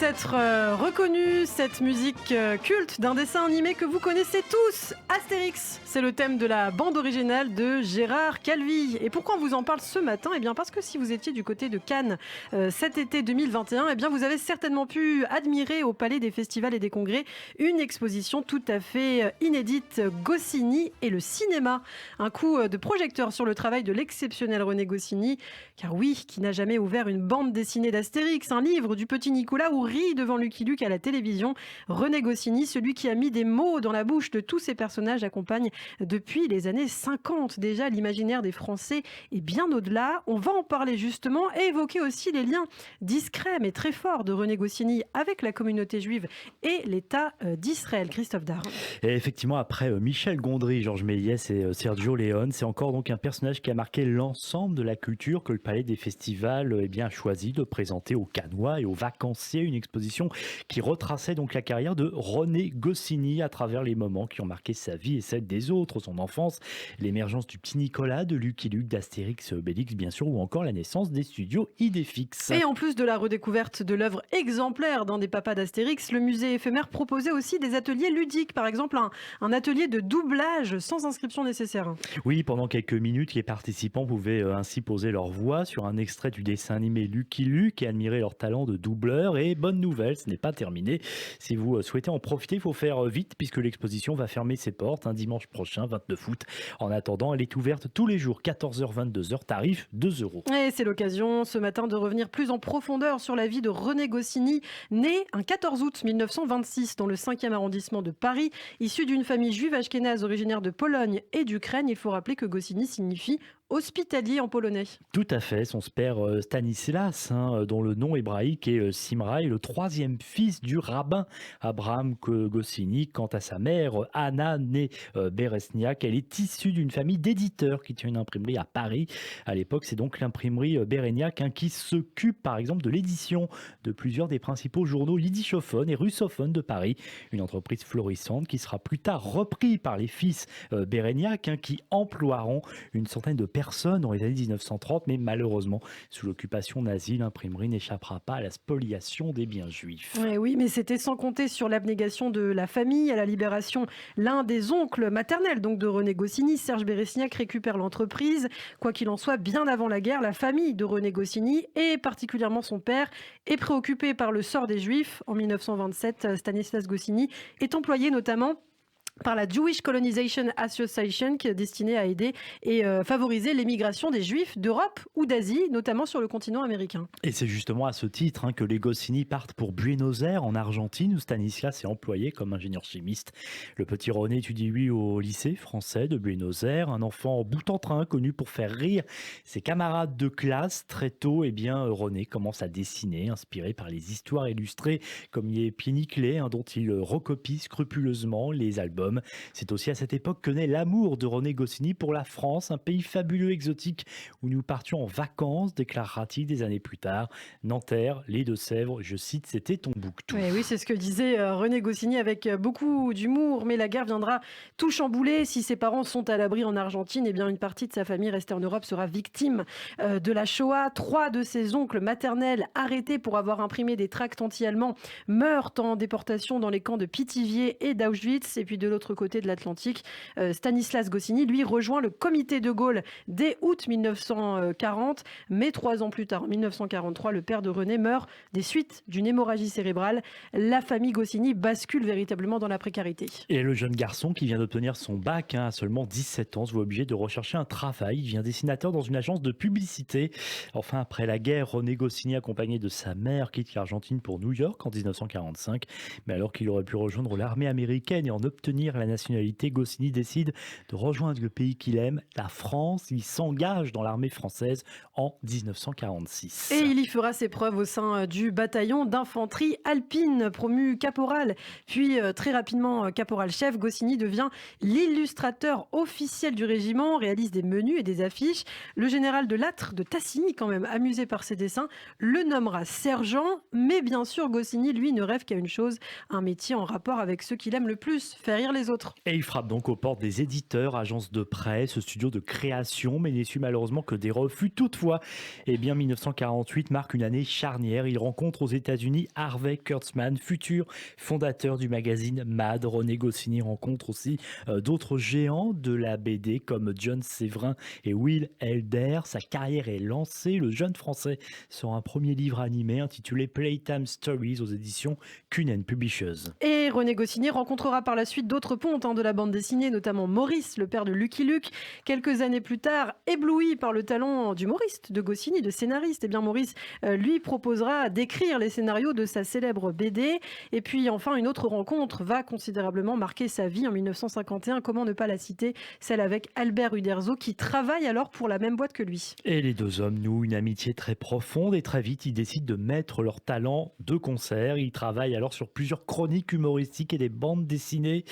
peut-être reconnu cette musique culte d'un dessin animé que vous connaissez tous, Astérix. C'est le thème de la bande originale de Gérard Calvi. Et pourquoi on vous en parle ce matin ? Eh bien parce que si vous étiez du côté de Cannes cet été 2021, eh bien vous avez certainement pu admirer au Palais des Festivals et des Congrès une exposition tout à fait inédite, Goscinny et le cinéma. Un coup de projecteur sur le travail de l'exceptionnel René Goscinny, car oui, qui n'a jamais ouvert une bande dessinée d'Astérix, un livre du petit Nicolas où rit devant Lucky Luke à la télévision. René Goscinny, celui qui a mis des mots dans la bouche de tous ces personnages, accompagne depuis les années 50 déjà l'imaginaire des Français et bien au-delà. On va en parler justement et évoquer aussi les liens discrets mais très forts de René Goscinny avec la communauté juive et l'État d'Israël. Christophe Darre. Et effectivement, après Michel Gondry, Georges Méliès et Sergio Leone, c'est encore donc un personnage qui a marqué l'ensemble de la culture que le Palais des Festivals a choisi de présenter aux Cannois et aux vacanciers. Une exposition qui retraçait donc la carrière de René Goscinny à travers les moments qui ont marqué sa vie et celle des autres, son enfance, l'émergence du petit Nicolas, de Lucky Luke, d'Astérix et Obélix bien sûr, ou encore la naissance des studios Idéfix. Et en plus de la redécouverte de l'œuvre exemplaire d'un des papas d'Astérix, le musée éphémère proposait aussi des ateliers ludiques, par exemple un atelier de doublage sans inscription nécessaire. Oui, pendant quelques minutes, les participants pouvaient ainsi poser leur voix sur un extrait du dessin animé Lucky Luke et admirer leur talent de doubleur. Et bonne nouvelle, ce n'est pas terminé. Si vous souhaitez en profiter, il faut faire vite puisque l'exposition va fermer ses portes un dimanche prochain, 29 août. En attendant, elle est ouverte tous les jours, 14h, 22h, tarif 2 €. Et c'est l'occasion ce matin de revenir plus en profondeur sur la vie de René Goscinny, né un 14 août 1926 dans le 5e arrondissement de Paris. Issu d'une famille juive ashkénaze originaire de Pologne et d'Ukraine, il faut rappeler que Goscinny signifie hospitalier en polonais. Tout à fait, son père Stanislas, dont le nom hébraïque est Simra, est le troisième fils du rabbin Abraham Goscinny. Quant à sa mère, Anna, née Beresniak, elle est issue d'une famille d'éditeurs qui tient une imprimerie à Paris. À l'époque, c'est donc l'imprimerie Bereniak qui s'occupe par exemple de l'édition de plusieurs des principaux journaux yiddishophones et russophones de Paris. Une entreprise florissante qui sera plus tard reprise par les fils Bereniak qui emploieront une centaine de personnes dans les années 1930, mais malheureusement, sous l'occupation nazie, l'imprimerie n'échappera pas à la spoliation des biens juifs. Oui, mais c'était sans compter sur l'abnégation de la famille à la libération. L'un des oncles maternels donc de René Goscinny, Serge Beresniak, récupère l'entreprise. Quoi qu'il en soit, bien avant la guerre, la famille de René Goscinny, et particulièrement son père, est préoccupée par le sort des Juifs. En 1927, Stanislas Goscinny est employé notamment par la Jewish Colonization Association, qui est destinée à aider et favoriser l'émigration des Juifs d'Europe ou d'Asie, notamment sur le continent américain. Et c'est justement à ce titre que les Goscinny partent pour Buenos Aires, en Argentine, où Stanislas est employé comme ingénieur chimiste. Le petit René étudie, lui, au lycée français de Buenos Aires, un enfant bout en train, connu pour faire rire ses camarades de classe. Très tôt, René commence à dessiner, inspiré par les histoires illustrées, comme les Pieds Nickelés, dont il recopie scrupuleusement les albums. C'est aussi à cette époque que naît l'amour de René Goscinny pour la France, un pays fabuleux, exotique, où nous partions en vacances, déclara-t-il des années plus tard. Nanterre, les Deux-Sèvres, je cite, c'était Tombouctou. Oui, c'est ce que disait René Goscinny avec beaucoup d'humour, mais la guerre viendra tout chambouler. Si ses parents sont à l'abri en Argentine, eh bien une partie de sa famille restée en Europe sera victime de la Shoah. 3 de ses oncles maternels, arrêtés pour avoir imprimé des tracts anti-allemands, meurent en déportation dans les camps de Pithiviers et d'Auschwitz. Et puis de l'autre côté de l'Atlantique, Stanislas Goscinny, lui, rejoint le comité de Gaulle dès août 1940, mais 3 ans plus tard, en 1943, le père de René meurt des suites d'une hémorragie cérébrale. La famille Goscinny bascule véritablement dans la précarité. Et le jeune garçon qui vient d'obtenir son bac à seulement 17 ans se voit obligé de rechercher un travail. Il devient dessinateur dans une agence de publicité. Enfin, après la guerre, René Goscinny, accompagné de sa mère, quitte l'Argentine pour New York en 1945. Mais alors qu'il aurait pu rejoindre l'armée américaine et en obtenir la nationalité, Goscinny décide de rejoindre le pays qu'il aime, la France. Il s'engage dans l'armée française en 1946. Et il y fera ses preuves au sein du bataillon d'infanterie alpine, promu caporal, puis très rapidement caporal-chef. Goscinny devient l'illustrateur officiel du régiment, réalise des menus et des affiches. Le général de Lattre, de Tassigny quand même, amusé par ses dessins, le nommera sergent. Mais bien sûr, Goscinny, lui, ne rêve qu'à une chose, un métier en rapport avec ce qu'il aime le plus, faire rire découvrir les autres. Et il frappe donc aux portes des éditeurs, agences de presse, studios de création, mais n'essuie malheureusement que des refus. Toutefois, 1948 marque une année charnière. Il rencontre aux États-Unis Harvey Kurtzman, futur fondateur du magazine Mad. René Goscinny rencontre aussi d'autres géants de la BD comme John Séverin et Will Elder. Sa carrière est lancée. Le jeune Français sort un premier livre animé intitulé Playtime Stories aux éditions Cunen Publishers. Et René Goscinny rencontrera par la suite d'autres pontes de la bande dessinée, notamment Maurice, le père de Lucky Luke. Quelques années plus tard, ébloui par le talent d'humoriste de Goscinny, de scénariste, Maurice lui proposera d'écrire les scénarios de sa célèbre BD. Et puis enfin, une autre rencontre va considérablement marquer sa vie en 1951. Comment ne pas la citer, celle avec Albert Uderzo, qui travaille alors pour la même boîte que lui. Et les deux hommes nouent une amitié très profonde et très vite, ils décident de mettre leur talent de concert. Ils travaillent alors sur plusieurs chroniques humoristiques et des bandes dessinées.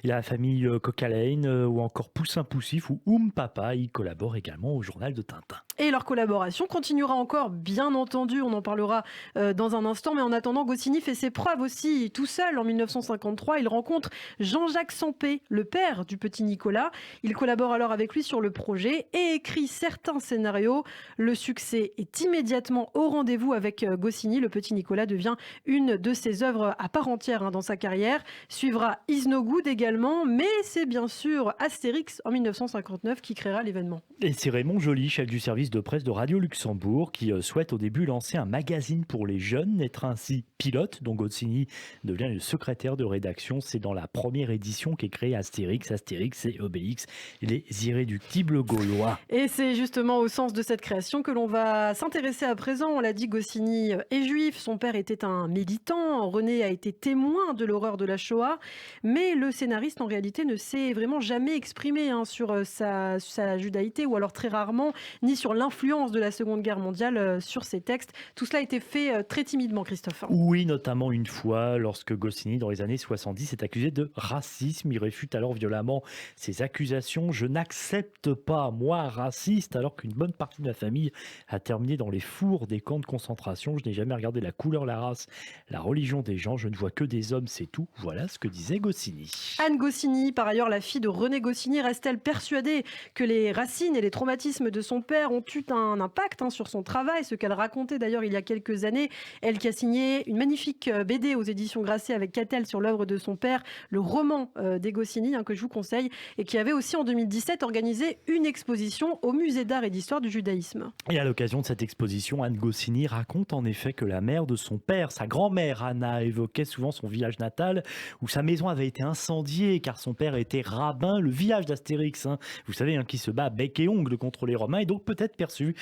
La famille Coquelin ou encore Poussin Poussif ou Papa, ils collaborent également au journal de Tintin. Et leur collaboration continuera encore, bien entendu, on en parlera dans un instant, mais en attendant, Goscinny fait ses preuves aussi tout seul. En 1953, il rencontre Jean-Jacques Sampé, le père du petit Nicolas. Il collabore alors avec lui sur le projet et écrit certains scénarios. Le succès est immédiatement au rendez-vous avec Goscinny. Le petit Nicolas devient une de ses œuvres à part entière dans sa carrière. Suivra Is No Good également, mais c'est bien sûr Astérix en 1959 qui créera l'événement. Et c'est Raymond Joly, chef du service de presse de Radio Luxembourg, qui souhaite au début lancer un magazine pour les jeunes, être ainsi pilote, dont Goscinny devient le secrétaire de rédaction. C'est dans la première édition qu'est créé Astérix. Astérix et Obélix, les irréductibles gaulois. Et c'est justement au sens de cette création que l'on va s'intéresser à présent. On l'a dit, Goscinny est juif, son père était un militant, René a été témoin de l'horreur de la Shoah, mais le scénariste en réalité ne s'est vraiment jamais exprimé sur sa judaïté, ou alors très rarement, ni sur l'influence de la Seconde Guerre mondiale sur ses textes. Tout cela a été fait très timidement, Christophe. Oui, notamment une fois, lorsque Goscinny, dans les années 70, est accusé de racisme. Il réfute alors violemment ces accusations. Je n'accepte pas, moi, raciste, alors qu'une bonne partie de ma famille a terminé dans les fours des camps de concentration. Je n'ai jamais regardé la couleur, la race, la religion des gens. Je ne vois que des hommes, c'est tout. Voilà ce que disait Goscinny. Anne Goscinny, par ailleurs, la fille de René Goscinny, reste-t-elle persuadée que les racines et les traumatismes de son père ont eu un impact sur son travail, ce qu'elle racontait d'ailleurs il y a quelques années. Elle qui a signé une magnifique BD aux éditions Grasset avec Catel sur l'œuvre de son père, le roman des Goscinny, que je vous conseille, et qui avait aussi en 2017 organisé une exposition au Musée d'art et d'histoire du judaïsme. Et à l'occasion de cette exposition, Anne Goscinny raconte en effet que la mère de son père, sa grand-mère Anna, évoquait souvent son village natal où sa maison avait été incendiée car son père était rabbin, le village d'Astérix, vous savez, qui se bat bec et ongle contre les Romains, et donc peut-être perçu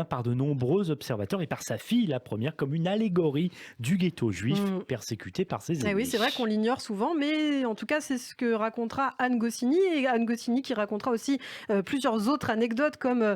par de nombreux observateurs et par sa fille, la première, comme une allégorie du ghetto juif persécuté par ses ennemis. Oui, c'est vrai qu'on l'ignore souvent, mais en tout cas, c'est ce que racontera Anne Goscinny, et Anne Goscinny qui racontera aussi plusieurs autres anecdotes, comme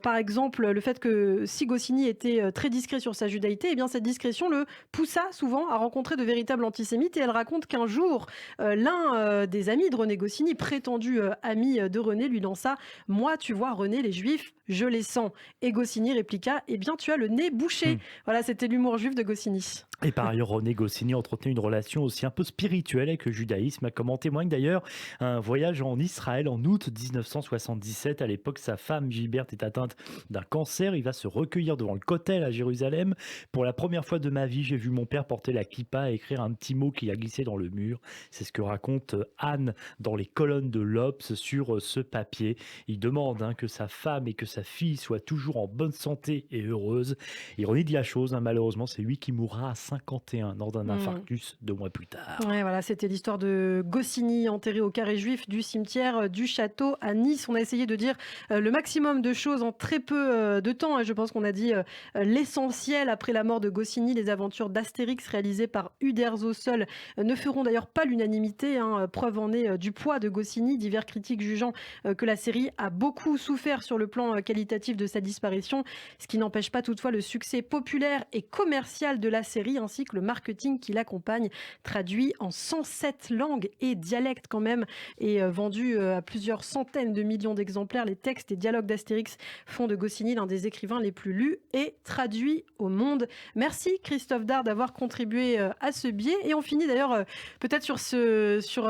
par exemple le fait que si Goscinny était très discret sur sa judaïté, cette discrétion le poussa souvent à rencontrer de véritables antisémites, et elle raconte qu'un jour, l'un des amis de René Goscinny, prétendu ami de René, lui lança « Moi, tu vois, René, les juifs, je les sens ». Et Goscinny répliqua « Eh bien, tu as le nez bouché ». Voilà, c'était l'humour juif de Goscinny. Et par ailleurs, René Goscinny entretenait une relation aussi un peu spirituelle avec le judaïsme, comme en témoigne d'ailleurs un voyage en Israël en août 1977. À l'époque, sa femme Gilberte est atteinte d'un cancer. Il va se recueillir devant le Kotel à Jérusalem. Pour la première fois de ma vie, j'ai vu mon père porter la kippa et écrire un petit mot qui a glissé dans le mur. C'est ce que raconte Anne dans les colonnes de l'Obs sur ce papier. Il demande que sa femme et que sa fille soient toujours en bonne santé et heureuses. Ironie de la chose, malheureusement, c'est lui qui mourra à 51 lors d'un infarctus 2 mois plus tard. Ouais, voilà, c'était l'histoire de Goscinny, enterré au carré juif du cimetière du Château à Nice. On a essayé de dire le maximum de choses en très peu de temps. Et je pense qu'on a dit l'essentiel. Après la mort de Goscinny, les aventures d'Astérix réalisées par Uderzo seul ne feront d'ailleurs pas l'unanimité. Preuve en est du poids de Goscinny, divers critiques jugeant que la série a beaucoup souffert sur le plan qualitatif de sa disparition, ce qui n'empêche pas toutefois le succès populaire et commercial de la série ainsi que le marketing qui l'accompagne, traduit en 107 langues et dialectes quand même et vendu à plusieurs centaines de millions d'exemplaires. Les textes et dialogues d'Astérix font de Goscinny l'un des écrivains les plus lus et traduits au monde. Merci Christophe Dard d'avoir contribué à ce biais et on finit d'ailleurs peut-être sur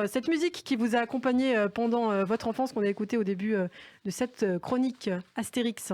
cette musique qui vous a accompagné pendant votre enfance qu'on a écoutée au début de cette chronique Astérix.